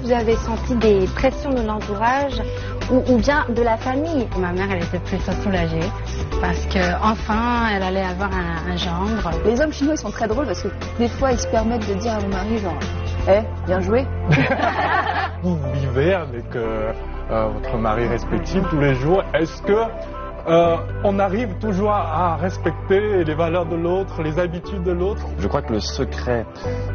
vous avez senti des pressions de l'entourage ou bien de la famille? Ma mère, elle était plutôt soulagée parce qu'enfin, elle allait avoir un gendre. Les hommes chinois, ils sont très drôles parce que des fois, ils se permettent de dire à mon mari, genre, bien joué. Vous vivez avec votre mari respectif tous les jours. Est-ce que on arrive toujours à respecter les valeurs de l'autre, les habitudes de l'autre? Je crois que le secret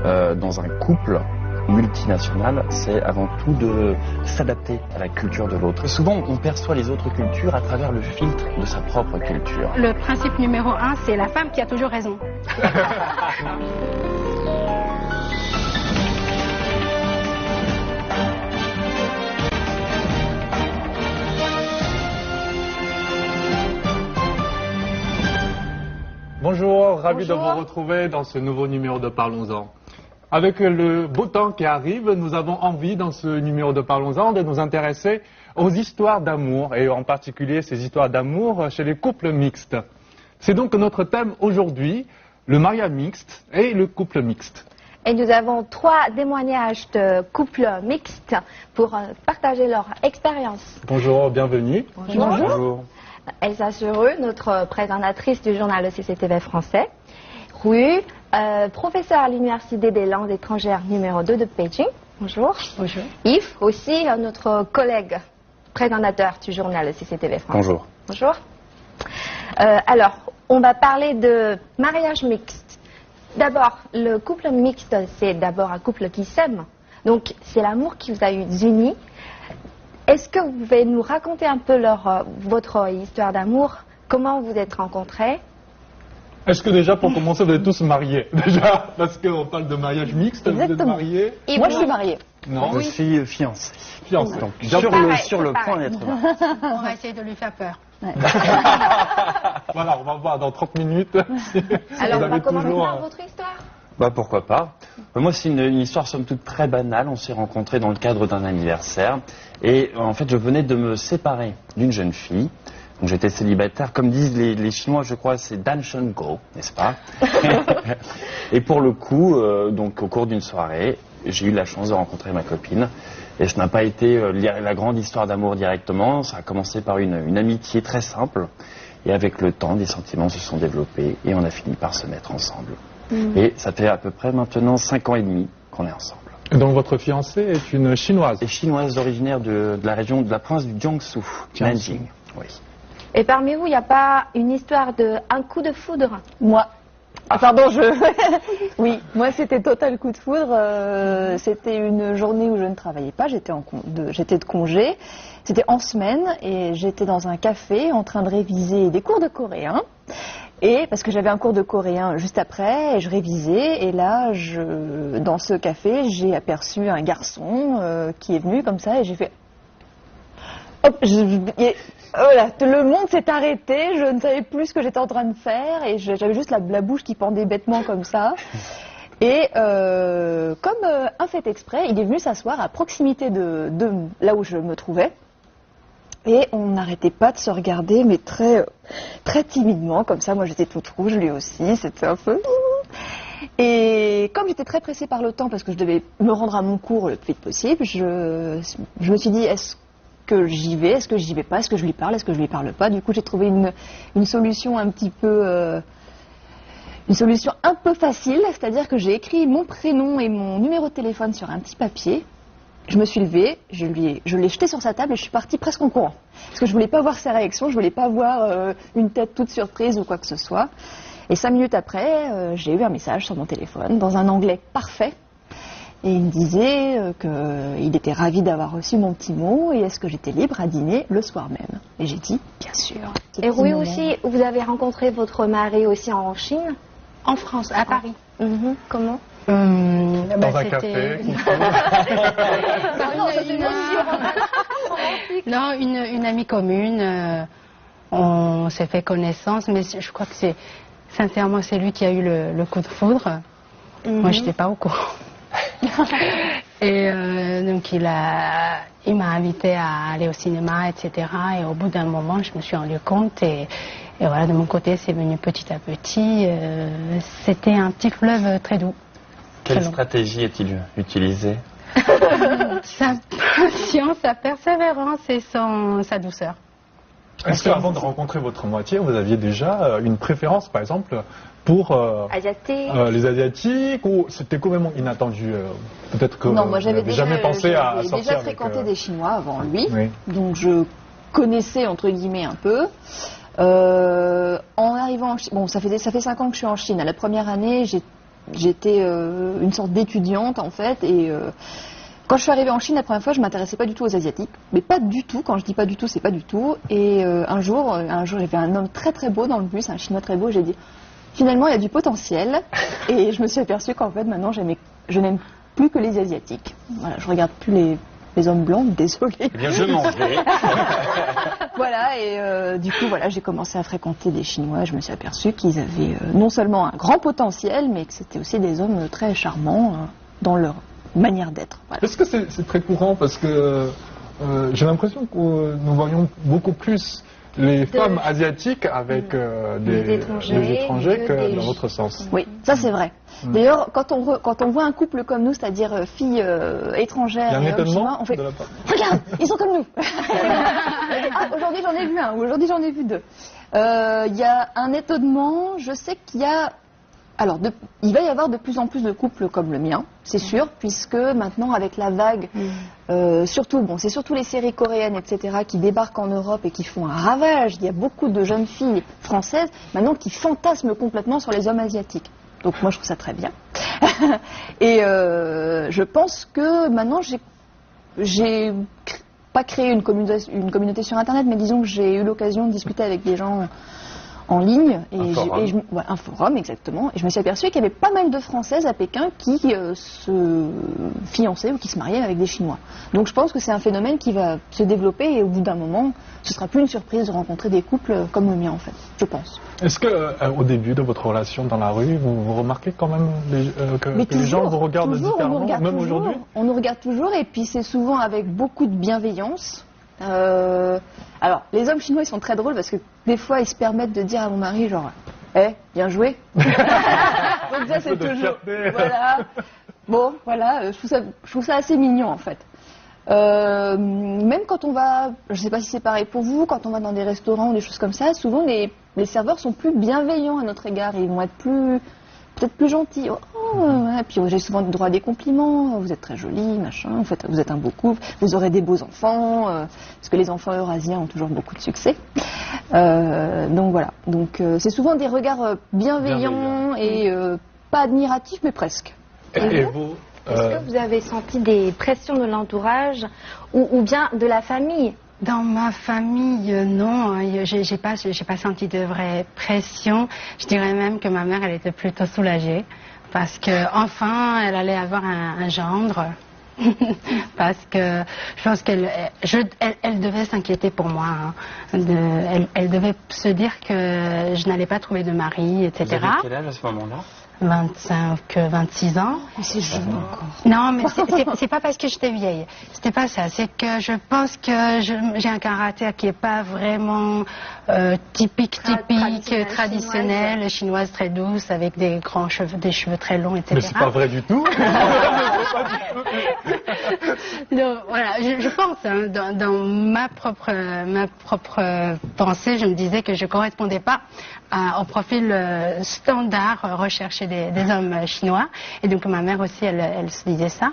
dans un couple multinational, c'est avant tout de s'adapter à la culture de l'autre. Souvent, on perçoit les autres cultures à travers le filtre de sa propre culture. Le principe numéro 1, c'est la femme qui a toujours raison. Bonjour, ravi de vous retrouver dans ce nouveau numéro de Parlons-en. Avec le beau temps qui arrive, nous avons envie dans ce numéro de Parlons-en de nous intéresser aux histoires d'amour et en particulier ces histoires d'amour chez les couples mixtes. C'est donc notre thème aujourd'hui, le mariage mixte et le couple mixte. Et nous avons 3 témoignages de couples mixtes pour partager leur expérience. Bonjour, bienvenue. Bonjour. Bonjour. Elsa Sereux, notre présentatrice du journal Le CCTV français. Rui, professeur à l'Université des langues étrangères numéro 2 de Beijing. Bonjour. Bonjour. Yves, aussi notre collègue présentateur du journal Le CCTV français. Bonjour. Bonjour. Alors, on va parler de mariage mixte. D'abord, le couple mixte, c'est d'abord un couple qui s'aime. Donc, c'est l'amour qui vous a unis. Est-ce que vous pouvez nous raconter un peu votre histoire d'amour? Comment vous êtes rencontrés? Est-ce que déjà, pour commencer, vous êtes tous mariés? Déjà, parce qu'on parle de mariage mixte, vous êtes mariés? Et Moi, vous je suis mariée. Non. Je suis fiancé. Fiancé. Donc, pareil, sur le pareil. point d'être marié. On va essayer de lui faire peur. Voilà, on va voir dans 30 minutes. Si Alors, vous on va avez commencer toujours, par votre histoire. Bah pourquoi pas. Moi c'est une histoire somme toute très banale. On s'est rencontrés dans le cadre d'un anniversaire et en fait je venais de me séparer d'une jeune fille. Donc j'étais célibataire, comme disent les Chinois, je crois c'est Dan Shen Go, n'est-ce pas? Et pour le coup, donc au cours d'une soirée, j'ai eu la chance de rencontrer ma copine. Et ce n'a pas été la grande histoire d'amour directement. Ça a commencé par une amitié très simple. Et avec le temps, des sentiments se sont développés et on a fini par se mettre ensemble. Et ça fait à peu près maintenant 5 ans et demi qu'on est ensemble. Donc votre fiancée est une chinoise. Et chinoise originaire de la région de la province du Jiangsu, Nanjing. Oui. Et parmi vous, il n'y a pas une histoire d'un coup de foudre? Moi. Ah, pardon, oui, moi c'était total coup de foudre. C'était une journée où je ne travaillais pas, j'étais de congé. C'était en semaine et j'étais dans un café en train de réviser des cours de coréen. Et parce que j'avais un cours de coréen juste après, et je révisais. Et là, dans ce café, j'ai aperçu un garçon qui est venu comme ça et j'ai fait... Hop, voilà, le monde s'est arrêté, je ne savais plus ce que j'étais en train de faire et j'avais juste la bouche qui pendait bêtement comme ça. Et comme un fait exprès, il est venu s'asseoir à proximité de là où je me trouvais. Et on n'arrêtait pas de se regarder, mais très, très timidement, comme ça. Moi, j'étais toute rouge, lui aussi, c'était un peu... Et comme j'étais très pressée par le temps, parce que je devais me rendre à mon cours le plus vite possible, je me suis dit, est-ce que j'y vais, est-ce que j'y vais pas, est-ce que je lui parle, est-ce que je lui parle pas. Du coup, j'ai trouvé une solution un petit peu... une solution un peu facile, c'est-à-dire que j'ai écrit mon prénom et mon numéro de téléphone sur un petit papier. Je me suis levée, je l'ai jeté sur sa table et je suis partie presque en courant. Parce que je voulais pas voir sa réaction, je voulais pas voir une tête toute surprise ou quoi que ce soit. Et 5 minutes après, j'ai eu un message sur mon téléphone dans un anglais parfait. Et il me disait qu'il était ravi d'avoir reçu mon petit mot et est-ce que j'étais libre à dîner le soir même. Et j'ai dit, bien sûr. Et oui aussi, vous avez rencontré votre mari aussi en Chine? En France, à Paris. Comment? Dans un café. Non, une amie commune. On s'est fait connaissance, mais je crois que sincèrement, c'est lui qui a eu le coup de foudre. Moi, je n'étais pas au courant. Et donc, il m'a invité à aller au cinéma, etc. Et au bout d'un moment, je me suis rendu compte et voilà, de mon côté, c'est venu petit à petit. C'était un petit fleuve très doux. Quelle stratégie a-t-il utilisé? Sa patience, sa persévérance et sa douceur. Est-ce qu'avant de rencontrer votre moitié, vous aviez déjà une préférence, par exemple, pour Asiatique. les Asiatiques, ou c'était complètement inattendu? Peut-être que Non, moi vous n'avez jamais pensé à sortir déjà avec, fréquenté des Chinois avant lui, Oui. donc je connaissais entre guillemets un peu. En arrivant en Chine, bon, ça fait 5 ans que je suis en Chine. À la première année, j'étais une sorte d'étudiante en fait, et quand je suis arrivée en Chine la première fois, je m'intéressais pas du tout aux Asiatiques, mais pas du tout. Quand je dis pas du tout, c'est pas du tout. Et un jour, j'ai vu un homme très très beau dans le bus, un Chinois très beau. J'ai dit, finalement, il y a du potentiel. Et je me suis aperçue qu'en fait, maintenant, je n'aime plus que les Asiatiques. Voilà, je regarde plus les hommes blancs, désolée. Eh bien, je m'en vais. Voilà, et du coup, voilà, j'ai commencé à fréquenter des Chinois. Je me suis aperçue qu'ils avaient non seulement un grand potentiel, mais que c'était aussi des hommes très charmants dans leur manière d'être. Voilà. Est-ce que c'est très courant? Parce que j'ai l'impression que nous voyons beaucoup plus les femmes asiatiques avec des étrangers que dans l'autre sens. Oui, ça c'est vrai. D'ailleurs, quand on voit un couple comme nous, c'est-à-dire fille étrangère Il y a un et homme étonnement chinois, on fait de la part. regarde, ils sont comme nous. Ah, aujourd'hui j'en ai vu un, ou aujourd'hui j'en ai vu deux. Il y a un étonnement, je sais qu'il y a... Alors, il va y avoir de plus en plus de couples comme le mien, c'est sûr, puisque maintenant, avec la vague, c'est surtout les séries coréennes, etc., qui débarquent en Europe et qui font un ravage. Il y a beaucoup de jeunes filles françaises, maintenant, qui fantasment complètement sur les hommes asiatiques. Donc, moi, je trouve ça très bien. Et je pense que maintenant, j'ai pas créé une communauté sur Internet, mais disons que j'ai eu l'occasion de discuter avec des gens en ligne, un forum exactement, et je me suis aperçue qu'il y avait pas mal de Françaises à Pékin qui se fiançaient ou qui se mariaient avec des Chinois. Donc je pense que c'est un phénomène qui va se développer, et au bout d'un moment, ce sera plus une surprise de rencontrer des couples comme le mien en fait, je pense. Est-ce que au début de votre relation dans la rue, vous remarquez quand même que les gens vous regardent différemment, même aujourd'hui? On nous regarde toujours, et puis c'est souvent avec beaucoup de bienveillance. Alors, les hommes chinois, ils sont très drôles parce que des fois, ils se permettent de dire à mon mari, genre, bien joué. Donc ça, c'est toujours. Voilà. Bon, voilà, je trouve ça assez mignon en fait. Même quand on va, je sais pas si c'est pareil pour vous, quand on va dans des restaurants ou des choses comme ça, souvent les serveurs sont plus bienveillants à notre égard. Ils vont être peut-être plus gentils. Et puis j'ai souvent le droit à des compliments. Vous êtes très jolie, machin. En fait, vous êtes un beau couple. Vous aurez des beaux enfants, parce que les enfants eurasiens ont toujours beaucoup de succès. Donc voilà. Donc c'est souvent des regards bienveillants et pas admiratifs, mais presque. Et vous Est-ce que vous avez senti des pressions de l'entourage ou bien de la famille? Dans ma famille, non, j'ai pas senti de vraie pression. Je dirais même que ma mère, elle était plutôt soulagée parce que enfin, elle allait avoir un gendre. Parce que je pense qu'elle devait s'inquiéter pour moi. Elle devait se dire que je n'allais pas trouver de mari, etc. Vous avez quel âge à ce moment-là? 25, 26 ans. C'est jeune encore. Non, mais c'est pas parce que j'étais vieille. C'était pas ça. C'est que je pense que j'ai un caractère qui est pas vraiment typique, traditionnel, chinoise très douce, avec des grands cheveux, des cheveux très longs, etc. Mais c'est pas vrai du tout. Donc, voilà, je pense, hein, dans ma propre pensée, je me disais que je correspondais pas au profil standard recherché des hommes chinois. Et donc ma mère aussi, elle se disait ça.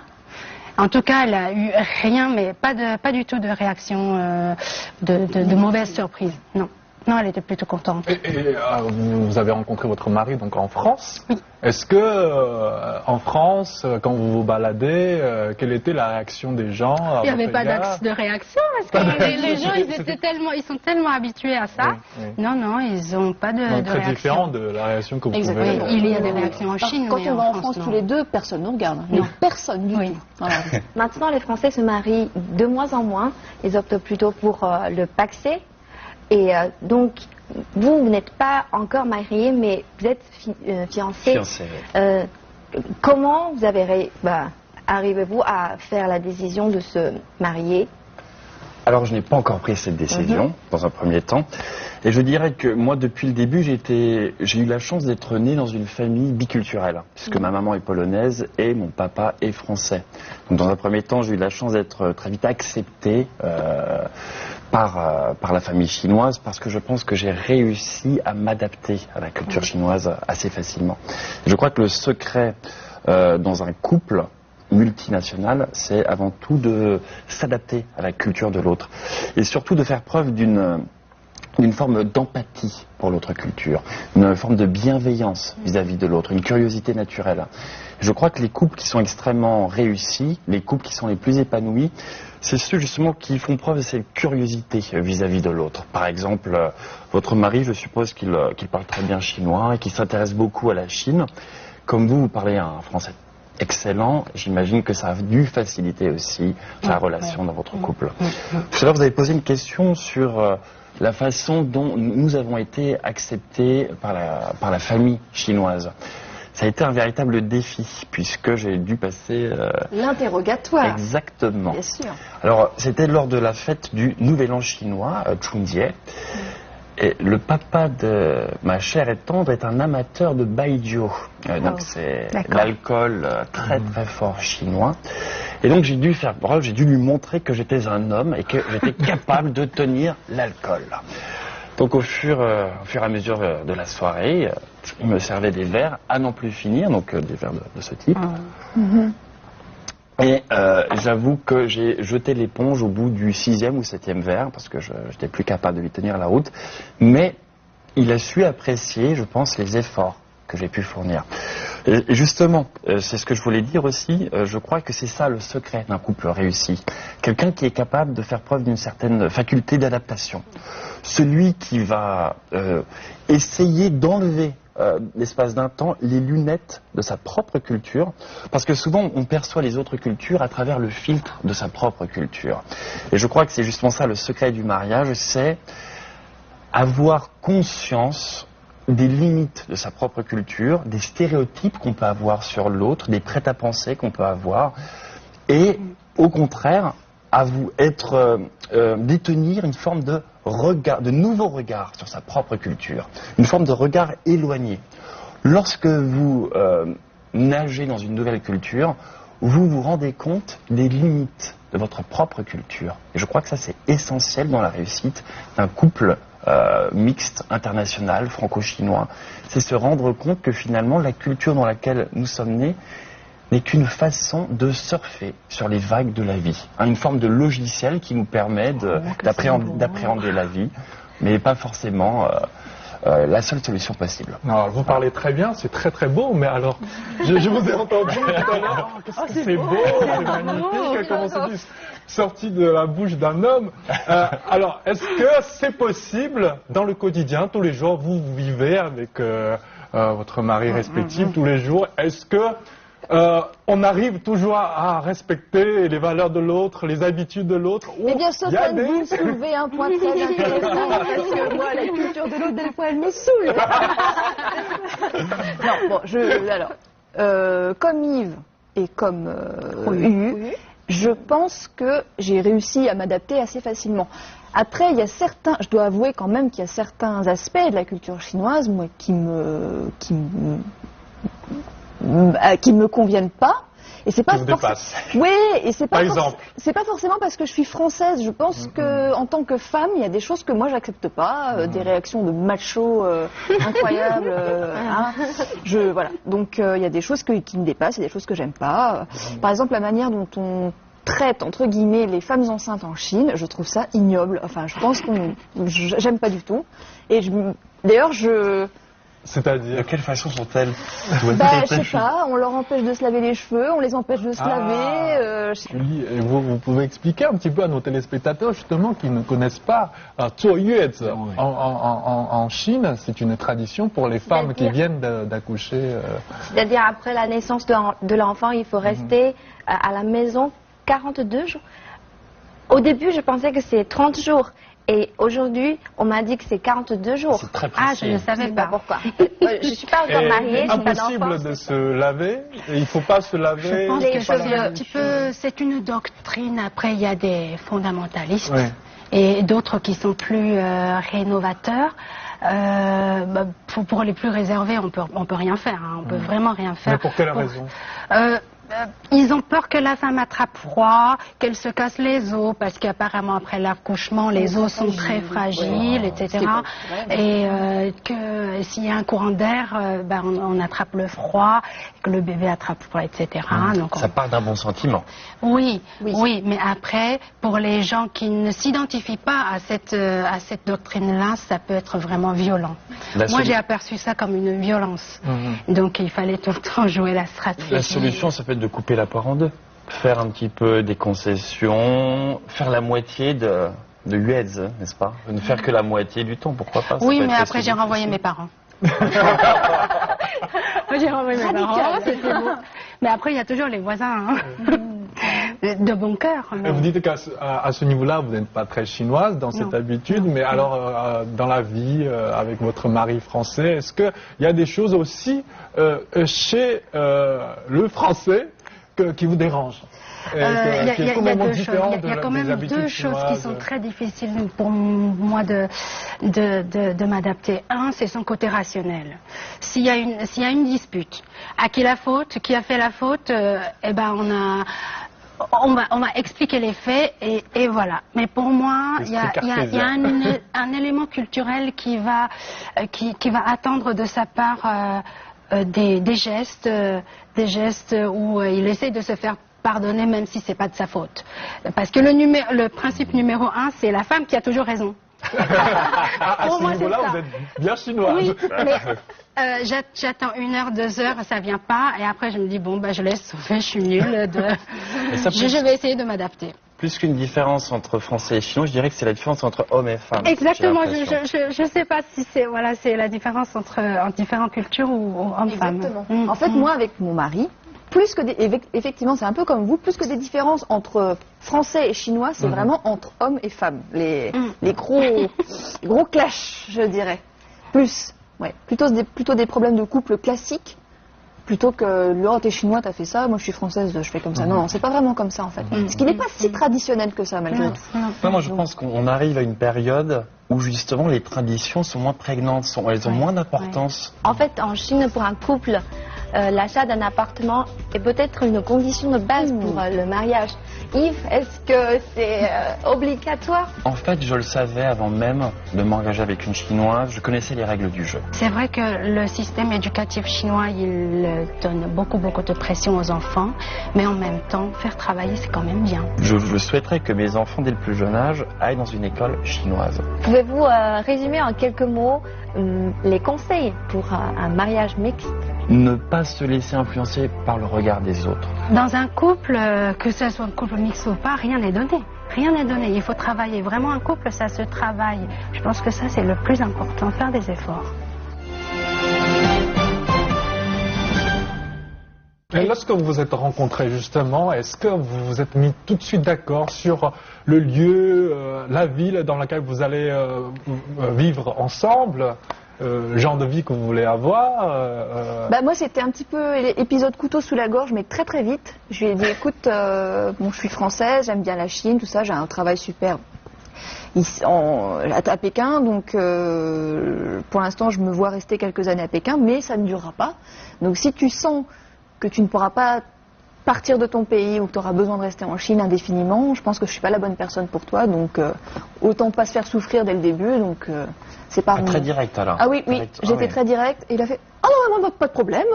En tout cas, elle a eu rien, mais pas du tout de réaction de mauvaise surprise. Non. Non, elle était plutôt contente. Et vous avez rencontré votre mari donc en France. Oui. Est-ce que en France, quand vous vous baladez, quelle était la réaction des gens à Il n'y avait votre pas égard? de réaction parce que les gens, ils sont tellement habitués à ça. Oui. Non, ils n'ont pas de Donc, très réaction. différent de la réaction que vous Exactement. pouvez. Oui, il y a des réactions en Chine, Quand mais on va en France non. tous les deux, personne ne nous regarde. Mais personne du tout. Voilà. Maintenant, les Français se marient de moins en moins. Ils optent plutôt pour le pacsé. Et donc, vous n'êtes pas encore marié, mais vous êtes fiancé. Fiancé, oui. Comment vous avez arrivez-vous à faire la décision de se marier? Alors, je n'ai pas encore pris cette décision, dans un premier temps. Et je dirais que moi, depuis le début, j'ai eu la chance d'être né dans une famille biculturelle, puisque ma maman est polonaise et mon papa est français. Donc, dans un premier temps, j'ai eu la chance d'être très vite accepté par la famille chinoise, parce que je pense que j'ai réussi à m'adapter à la culture chinoise assez facilement. Et je crois que le secret dans un couple multinational, c'est avant tout de s'adapter à la culture de l'autre et surtout de faire preuve d'une forme d'empathie pour l'autre culture, une forme de bienveillance vis-à-vis de l'autre, une curiosité naturelle. Je crois que les couples qui sont extrêmement réussis, les couples qui sont les plus épanouis, c'est ceux justement qui font preuve de cette curiosité vis-à-vis de l'autre. Par exemple, votre mari, je suppose qu'il parle très bien chinois et qu'il s'intéresse beaucoup à la Chine. Comme vous parlez un français excellent, j'imagine que ça a dû faciliter aussi la relation dans votre couple. Tout à l'heure, vous avez posé une question sur la façon dont nous avons été acceptés par la famille chinoise. Ça a été un véritable défi, puisque j'ai dû passer... L'interrogatoire. Exactement. Bien sûr. Alors, c'était lors de la fête du Nouvel An chinois, Chunjie. Et le papa de ma chère et tendre est un amateur de baijiu. Donc c'est l'alcool très très fort chinois. Et donc j'ai dû faire preuve, j'ai dû lui montrer que j'étais un homme et que j'étais capable de tenir l'alcool. Donc au fur et à mesure de la soirée, il me servait des verres à n'en plus finir, donc des verres de ce type. Et j'avoue que j'ai jeté l'éponge au bout du 6e ou 7e verre, parce que je n'étais plus capable de lui tenir la route. Mais il a su apprécier, je pense, les efforts que j'ai pu fournir. Et justement, c'est ce que je voulais dire aussi, je crois que c'est ça le secret d'un couple réussi. Quelqu'un qui est capable de faire preuve d'une certaine faculté d'adaptation. Celui qui va essayer d'enlever l'espace d'un temps, les lunettes de sa propre culture, parce que souvent on perçoit les autres cultures à travers le filtre de sa propre culture. Et je crois que c'est justement ça le secret du mariage, c'est avoir conscience des limites de sa propre culture, des stéréotypes qu'on peut avoir sur l'autre, des prêt-à-penser qu'on peut avoir, et au contraire, détenir une forme de regard, de nouveau regard sur sa propre culture, une forme de regard éloigné. Lorsque vous nagez dans une nouvelle culture, vous vous rendez compte des limites de votre propre culture. Et je crois que ça, c'est essentiel dans la réussite d'un couple mixte, international, franco-chinois. C'est se rendre compte que finalement, la culture dans laquelle nous sommes nés n'est qu'une façon de surfer sur les vagues de la vie. Une forme de logiciel qui nous permet d'appréhender la vie, mais pas forcément la seule solution possible. Alors, vous parlez très bien, c'est très très beau, mais alors, je vous ai entendu tout à l'heure, qu'est-ce que c'est beau, c'est magnifique, comment c'est dit, sorti de la bouche d'un homme. Alors, est-ce que c'est possible, dans le quotidien, tous les jours, vous vivez avec votre mari respectif, tous les jours, est-ce que on arrive toujours à respecter les valeurs de l'autre, les habitudes de l'autre? Eh bien, Sophane, vous soulevez un point très intéressant, parce que moi, la culture de l'autre, des fois, elle me saoule. Non, bon, comme Yves et comme Hu, je pense que j'ai réussi à m'adapter assez facilement. Après, il y a je dois avouer quand même qu'il y a certains aspects de la culture chinoise, moi, qui me conviennent pas. Et c'est pas oui, et c'est pas c'est pas forcément parce que je suis française. Je pense que en tant que femme, il y a des choses que moi j'accepte pas, des réactions de macho incroyables. Voilà. Donc il y a des choses qui me dépassent, il y a des choses que j'aime pas. Par exemple, la manière dont on traite entre guillemets les femmes enceintes en Chine, je trouve ça ignoble. Enfin, je pense j'aime pas du tout. Et d'ailleurs, c'est-à-dire, de quelle façon sont-elles? Je sais pas, on leur empêche de se laver les cheveux, on les empêche de se laver. Oui, et vous pouvez expliquer un petit peu à nos téléspectateurs justement qui ne connaissent pas Zuoyuezi. En Chine, c'est une tradition pour les femmes qui viennent d'accoucher. C'est-à-dire après la naissance de l'enfant, il faut rester à la maison 42 jours. Au début, je pensais que c'est 30 jours. Et aujourd'hui, on m'a dit que c'est 42 jours. C'est très Ah, précis. je ne savais pas. Pourquoi. Je ne suis pas encore mariée, je n'ai pas d'enfant. Impossible de se laver. Il ne faut pas se laver. Je pense Les que cheveux. c'est un petit peu, c'est une doctrine. Après, il y a des fondamentalistes Ouais. et d'autres qui sont plus rénovateurs. Pour les plus réservés, on peut rien faire. Hein. On peut vraiment rien faire. Mais pour quelle raison? Ils ont peur que la femme attrape froid, qu'elle se casse les os, parce qu'apparemment après l'accouchement, les os sont très fragiles, etc. Et que s'il y a un courant d'air, on attrape le froid, que le bébé attrape le froid, etc. Donc Ça part d'un bon sentiment. oui, mais après, pour les gens qui ne s'identifient pas à cette doctrine-là, ça peut être vraiment violent. Moi, j'ai aperçu ça comme une violence. Donc, il fallait tout le temps jouer la stratégie. La solution, ça peut être de couper la poire en deux. Faire un petit peu des concessions, faire la moitié de Huez, n'est-ce pas? Ne faire que la moitié du temps, pourquoi pas? Oui, mais après, j'ai renvoyé mes parents. J'ai renvoyé mes parents, c'était bon. Mais après, il y a toujours les voisins, hein. De bon cœur. Et vous dites qu'à ce niveau-là, vous n'êtes pas très chinoise dans cette habitude, mais alors dans la vie avec votre mari français, est-ce qu'il y a des choses aussi chez le français qui vous dérangent? Il y a deux choses. Il y a quand même deux choses qui sont très difficiles pour moi de m'adapter. Un, c'est son côté rationnel. S'il y a une dispute, à qui la faute, qui a fait la faute, on va expliquer les faits et voilà. Mais pour moi, il y a un élément culturel qui va attendre de sa part des gestes où il essaie de se faire pardonner même si c'est pas de sa faute. Parce que le principe numéro 1, c'est la femme qui a toujours raison. À ce niveau-là, vous êtes bien chinoise. Oui, mais j'attends 1 heure, 2 heures, ça vient pas, et après je me dis je laisse sauver, je suis nulle. Je vais essayer de m'adapter. Plus qu'une différence entre français et chinois, je dirais que c'est la différence entre hommes et femmes. Exactement, je sais pas si c'est la différence entre différentes cultures ou hommes-femmes. Exactement. En fait, moi avec mon mari, effectivement, c'est un peu comme vous, plus que des différences entre français et chinois, c'est vraiment entre hommes et femmes. Les gros clashs, je dirais. Plutôt des problèmes de couple classiques, plutôt que t'es chinois, t'as fait ça, moi je suis française, je fais comme ça. Non, c'est pas vraiment comme ça en fait. Ce qui n'est pas si traditionnel que ça, malgré tout. Non, moi je pense qu'on arrive à une période où justement les traditions sont moins prégnantes, elles ont moins d'importance. En fait, en Chine, pour un couple, l'achat d'un appartement est peut-être une condition de base pour le mariage. Yves, est-ce que c'est obligatoire? En fait, je le savais avant même de m'engager avec une chinoise, je connaissais les règles du jeu. C'est vrai que le système éducatif chinois, il donne beaucoup de pression aux enfants, mais en même temps, faire travailler, c'est quand même bien. Je souhaiterais que mes enfants, dès le plus jeune âge, aillent dans une école chinoise. Pouvez-vous résumer en quelques mots les conseils pour un mariage mixte? Ne pas se laisser influencer par le regard des autres. Dans un couple, que ce soit un couple mixte ou pas, rien n'est donné. Rien n'est donné. Il faut travailler. Vraiment, un couple, ça se travaille. Je pense que ça, c'est le plus important, faire des efforts. Et lorsque vous vous êtes rencontrés justement, est-ce que vous vous êtes mis tout de suite d'accord sur le lieu, la ville dans laquelle vous allez vivre ensemble, le genre de vie que vous voulez avoir Moi, c'était un petit peu épisode couteau sous la gorge, mais très très vite. Je lui ai dit, écoute, je suis française, j'aime bien la Chine, tout ça, j'ai un travail super à Pékin, donc pour l'instant, je me vois rester quelques années à Pékin, mais ça ne durera pas. Donc si tu sens que tu ne pourras pas partir de ton pays ou que tu auras besoin de rester en Chine indéfiniment, je pense que je ne suis pas la bonne personne pour toi, donc autant pas se faire souffrir dès le début, donc c'est pas... Très direct alors. Ah oui, j'étais très direct, et il a fait « Ah non, pas de problème,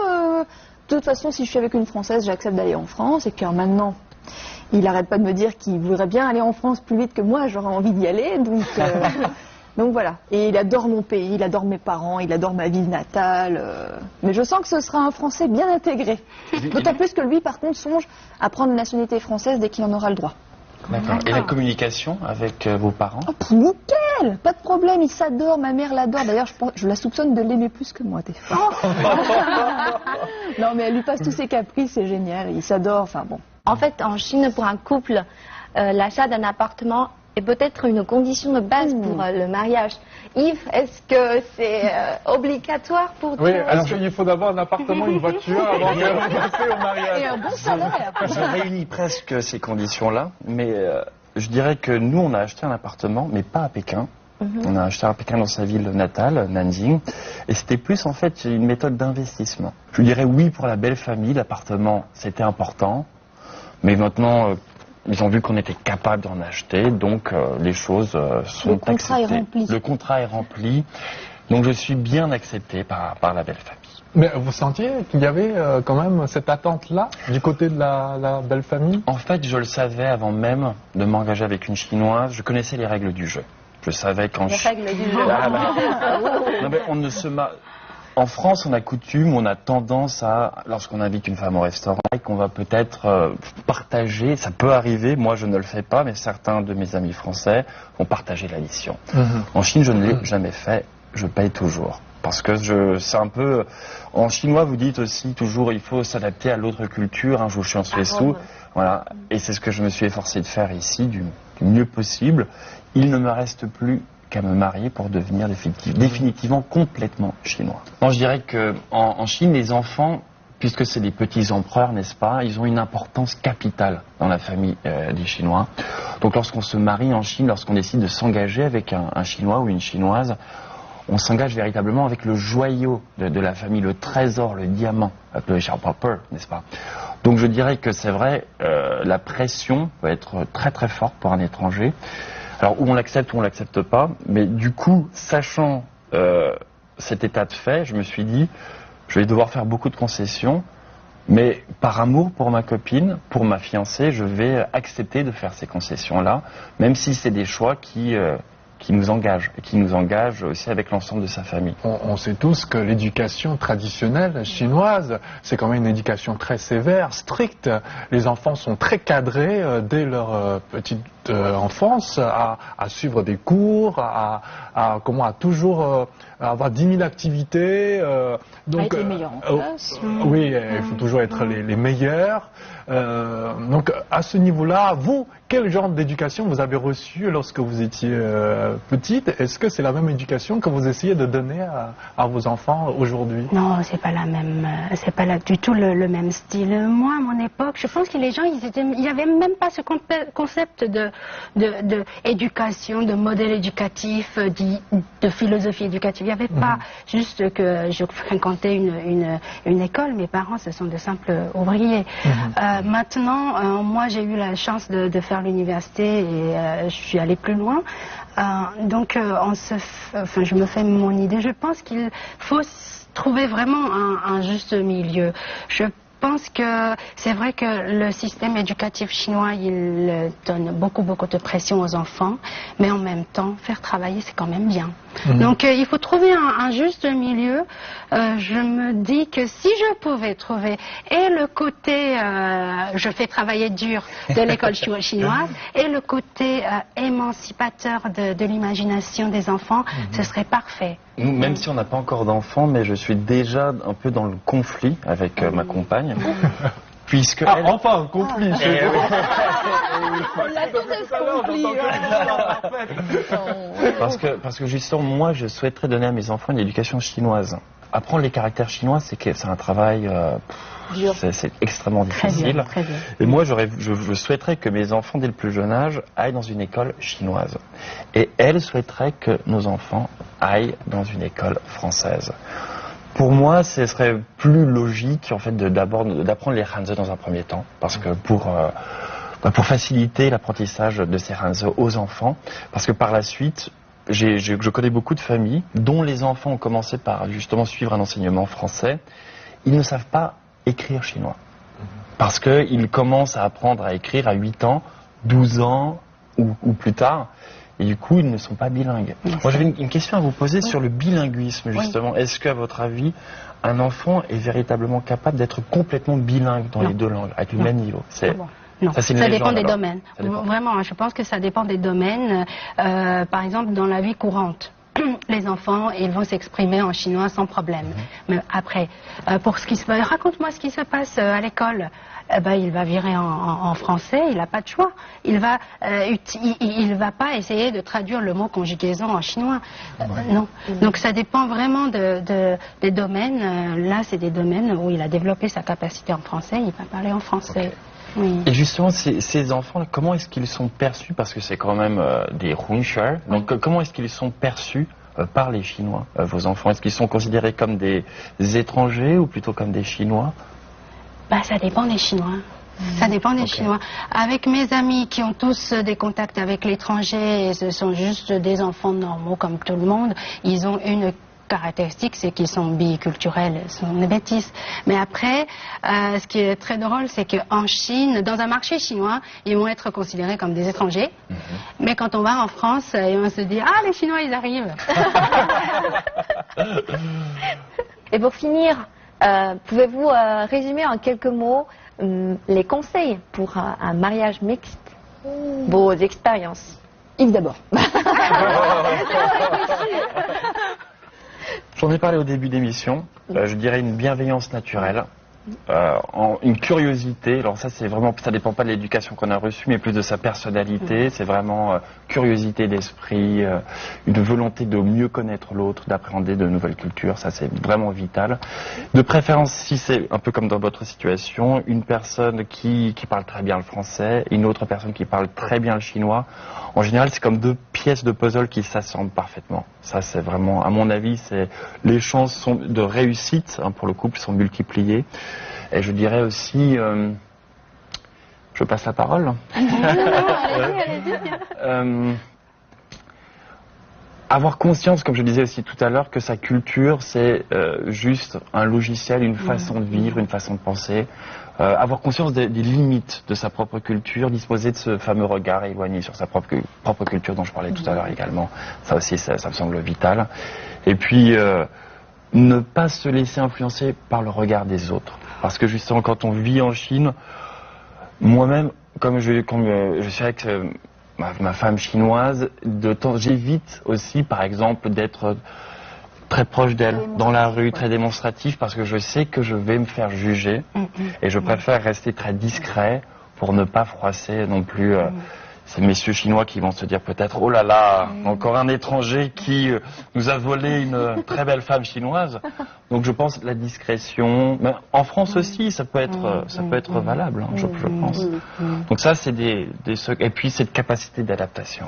de toute façon si je suis avec une Française, j'accepte d'aller en France, et que maintenant, il n'arrête pas de me dire qu'il voudrait bien aller en France plus vite que moi, j'aurais envie d'y aller, donc... Donc voilà, et il adore mon pays, il adore mes parents, il adore ma ville natale, mais je sens que ce sera un Français bien intégré. D'autant plus que lui, par contre, songe à prendre la nationalité française dès qu'il en aura le droit. D'accord. Et la communication avec vos parents? Nickel, pas de problème, il s'adore, ma mère l'adore. D'ailleurs, je la soupçonne de l'aimer plus que moi, des fois. Non, mais elle lui passe tous ses caprices, c'est génial, il s'adore, enfin bon. En fait, en Chine, pour un couple, l'achat d'un appartement est peut-être une condition de base pour le mariage. Yves, est-ce que c'est obligatoire pour toi? Oui, alors il faut d'abord un appartement, une voiture avant de passer au mariage. Et un bon salaire. Je réunis presque ces conditions-là, mais je dirais que nous, on a acheté un appartement, mais pas à Pékin. On a acheté à Pékin dans sa ville natale, Nanjing, et c'était plus en fait une méthode d'investissement. Je dirais oui pour la belle famille, l'appartement c'était important, mais maintenant ils ont vu qu'on était capable d'en acheter, donc les choses sont Le contrat acceptées. est rempli. Le contrat est rempli, donc je suis bien accepté par la belle famille. Mais vous sentiez qu'il y avait quand même cette attente-là du côté de la belle famille? En fait, je le savais avant même de m'engager avec une Chinoise, je connaissais les règles du jeu. Je savais qu'en règles du jeu. Non, mais on ne se En France, on a coutume, on a tendance à, lorsqu'on invite une femme au restaurant, qu'on va peut-être partager, ça peut arriver, moi je ne le fais pas, mais certains de mes amis français vont partager l'addition. En Chine, je ne l'ai jamais fait, je paye toujours. Parce que c'est un peu... En chinois, vous dites aussi toujours, il faut s'adapter à l'autre culture, un jour je suis en Suisse-sous. Voilà. Et c'est ce que je me suis efforcé de faire ici, du mieux possible. Il ne me reste plus qu'à me marier pour devenir définitivement complètement chinois. Non, je dirais qu'en Chine, les enfants, puisque c'est des petits empereurs, n'est-ce pas, ils ont une importance capitale dans la famille des Chinois. Donc lorsqu'on se marie en Chine, lorsqu'on décide de s'engager avec un Chinois ou une Chinoise, on s'engage véritablement avec le joyau de la famille, le trésor, le diamant, le Xiaopapper, n'est-ce pas? Donc je dirais que c'est vrai, la pression peut être très très forte pour un étranger. Alors, où on l'accepte ou on l'accepte pas, mais du coup, sachant cet état de fait, je me suis dit, je vais devoir faire beaucoup de concessions, mais par amour pour ma copine, pour ma fiancée, je vais accepter de faire ces concessions-là, même si c'est des choix qui nous engagent, et qui nous engagent aussi avec l'ensemble de sa famille. On sait tous que l'éducation traditionnelle chinoise, c'est quand même une éducation très sévère, stricte. Les enfants sont très cadrés dès leur petite enfance à suivre des cours, à toujours avoir 10 000 activités. Donc, être les meilleurs en classe. Oui, il faut toujours être les meilleurs. Donc à ce niveau-là, vous, quel genre d'éducation vous avez reçu lorsque vous étiez petite? Est-ce que c'est la même éducation que vous essayez de donner à vos enfants aujourd'hui? Non, c'est pas la même, c'est pas du tout le même style. Moi, à mon époque, je pense que les gens, il y avait même pas ce concept de éducation, de modèle éducatif, de philosophie éducative. Il n'y avait pas juste que je fréquentais une école. Mes parents, ce sont de simples ouvriers. Maintenant, moi, j'ai eu la chance de faire l'université et je suis allée plus loin. Donc, je me fais mon idée. Je pense qu'il faut trouver vraiment un juste milieu. Je pense que c'est vrai que le système éducatif chinois, il donne beaucoup de pression aux enfants, mais en même temps, faire travailler, c'est quand même bien. Donc, il faut trouver un juste milieu. Je me dis que si je pouvais trouver et le côté je fais travailler dur de l'école chinoise et le côté émancipateur de l'imagination des enfants, ce serait parfait. Nous, même si on n'a pas encore d'enfants, mais je suis déjà un peu dans le conflit avec ma compagne. Puisque enfin, un conflit chez vous. Parce que justement, moi, je souhaiterais donner à mes enfants une éducation chinoise. Apprendre les caractères chinois, c'est un travail... c'est extrêmement difficile. Très bien. Et moi, je souhaiterais que mes enfants, dès le plus jeune âge, aillent dans une école chinoise. Et elle souhaiterait que nos enfants aillent dans une école française. Pour moi, ce serait plus logique, en fait, d'apprendre les Hanzi dans un premier temps. Parce que pour faciliter l'apprentissage de ces Hanzi aux enfants, parce que par la suite... Je connais beaucoup de familles dont les enfants ont commencé par justement suivre un enseignement français. Ils ne savent pas écrire chinois. Parce qu'ils commencent à apprendre à écrire à 8 ans, 12 ans ou plus tard. Et du coup, ils ne sont pas bilingues. Moi, j'avais une question à vous poser sur le bilinguisme, justement. Est-ce qu'à votre avis, un enfant est véritablement capable d'être complètement bilingue dans les deux langues, avec le même niveau? Non, ça dépend des domaines. Vraiment, je pense que ça dépend des domaines. Par exemple, dans la vie courante, les enfants, ils vont s'exprimer en chinois sans problème. Mais après, raconte-moi ce qui se passe à l'école. il va virer en français, il n'a pas de choix. Il va pas essayer de traduire le mot conjugaison en chinois. Non. Donc ça dépend vraiment des domaines. Là, c'est des domaines où il a développé sa capacité en français, il va parler en français. Oui. Et justement, ces enfants, comment est-ce qu'ils sont perçus? Parce que c'est quand même des Hunsher. Donc, comment est-ce qu'ils sont perçus par les Chinois, vos enfants? Est-ce qu'ils sont considérés comme des étrangers ou plutôt comme des Chinois? Ça dépend des Chinois. Ça dépend des Chinois. Avec mes amis qui ont tous des contacts avec l'étranger, et ce sont juste des enfants normaux comme tout le monde, ils ont une caractéristique, c'est qu'ils sont biculturels, ce sont des bêtises. Mais après, ce qui est très drôle, c'est qu'en Chine, dans un marché chinois, ils vont être considérés comme des étrangers. Mais quand on va en France, on se dit, ah, les Chinois, ils arrivent. Et pour finir, pouvez-vous résumer en quelques mots les conseils pour un mariage mixte, vos expériences? Yves d'abord. J'en ai parlé au début d'émission. Je dirais une bienveillance naturelle, une curiosité. Alors ça, c'est vraiment, ça dépend pas de l'éducation qu'on a reçue, mais plus de sa personnalité. C'est vraiment curiosité d'esprit, une volonté de mieux connaître l'autre, d'appréhender de nouvelles cultures. Ça, c'est vraiment vital. De préférence, si c'est un peu comme dans votre situation, une personne qui parle très bien le français, une autre personne qui parle très bien le chinois. En général, c'est comme deux pièces de puzzle qui s'assemblent parfaitement. Ça, c'est vraiment, à mon avis, les chances de réussite pour le couple sont multipliées. Et je dirais aussi, je passe la parole. Avoir conscience, comme je disais aussi tout à l'heure, que sa culture, c'est juste un logiciel, une façon de vivre, une façon de penser. Avoir conscience des limites de sa propre culture, disposer de ce fameux regard éloigné sur sa propre culture dont je parlais tout à l'heure également. Ça aussi, ça me semble vital. Et puis, ne pas se laisser influencer par le regard des autres. Parce que justement, quand on vit en Chine, moi-même, comme je suis avec ma femme chinoise, j'évite aussi, par exemple, d'être très proche d'elle, dans la rue, très démonstratif, parce que je sais que je vais me faire juger. Et je préfère rester très discret pour ne pas froisser non plus ces messieurs chinois qui vont se dire peut-être, oh là là, encore un étranger qui nous a volé une très belle femme chinoise. Donc je pense la discrétion, mais en France aussi, ça peut être valable, je pense. Donc ça, c'est et puis cette capacité d'adaptation.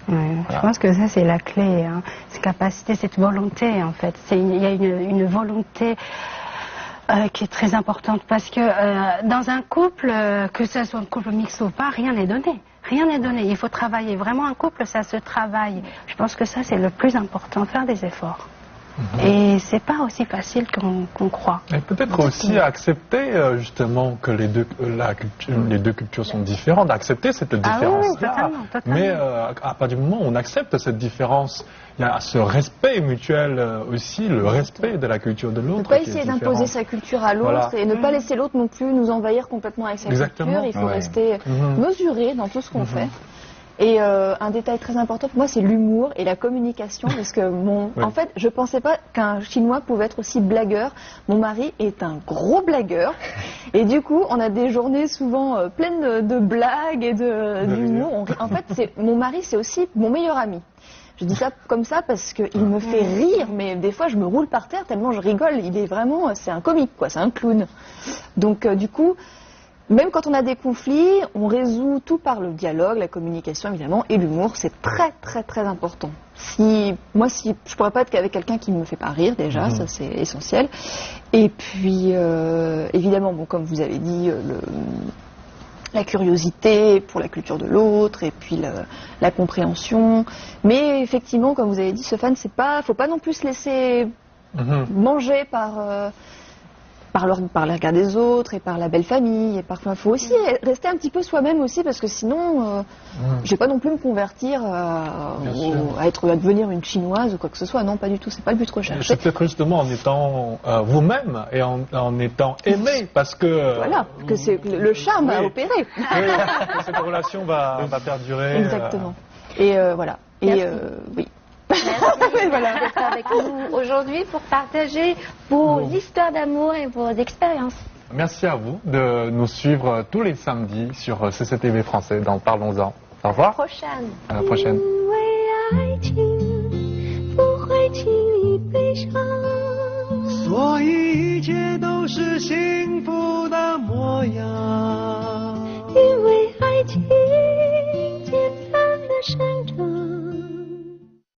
Ouais, voilà. Je pense que ça c'est la clé, cette capacité, cette volonté en fait. Il y a une volonté qui est très importante parce que dans un couple, que ce soit un couple mixte ou pas, rien n'est donné. Rien n'est donné. Il faut travailler. Vraiment un couple, ça se travaille. Je pense que ça c'est le plus important, faire des efforts. Et c'est pas aussi facile qu'on croit. Et peut-être aussi accepter justement que les deux cultures sont différentes, accepter cette différence-là. Oui, totalement. Mais à partir du moment où on accepte cette différence, il y a ce respect mutuel aussi, le respect de la culture de l'autre. Ne pas essayer d'imposer sa culture à l'autre et ne pas laisser l'autre non plus nous envahir complètement avec sa culture. Il faut rester mesuré dans tout ce qu'on fait. Et un détail très important pour moi, c'est l'humour et la communication, parce que en fait, je pensais pas qu'un Chinois pouvait être aussi blagueur. Mon mari est un gros blagueur, et du coup, on a des journées souvent pleines de blagues et d'humour. En fait, mon mari, c'est aussi mon meilleur ami. Je dis ça comme ça parce qu'il me fait rire, mais des fois, je me roule par terre tellement je rigole. Il est vraiment, c'est un comique, quoi, c'est un clown. Donc, du coup. Même quand on a des conflits, on résout tout par le dialogue, la communication évidemment, et l'humour, c'est très très très important. Je pourrais pas être avec quelqu'un qui me fait pas rire déjà, ça c'est essentiel. Et puis évidemment, comme vous avez dit, la curiosité pour la culture de l'autre, et puis la compréhension. Mais effectivement, comme vous avez dit, Stéphane, faut pas non plus se laisser manger par le regard des autres et par la belle famille. Et parfois, il faut aussi rester un petit peu soi-même aussi, parce que sinon, je vais pas non plus me convertir à devenir une chinoise ou quoi que ce soit. Non, pas du tout. C'est pas le but recherché. C'est peut-être justement en étant vous-même et en étant aimé, parce que voilà, que c'est le charme à opérer. Que cette relation va perdurer. Exactement. Et voilà. Et oui. Merci d'être avec nous aujourd'hui pour partager vos histoires d'amour et vos expériences. Merci à vous de nous suivre tous les samedis sur CCTV français dans Parlons-en. Au revoir. Prochaine. À la prochaine. 因为爱情不会轻易悲伤，所以一切都是幸福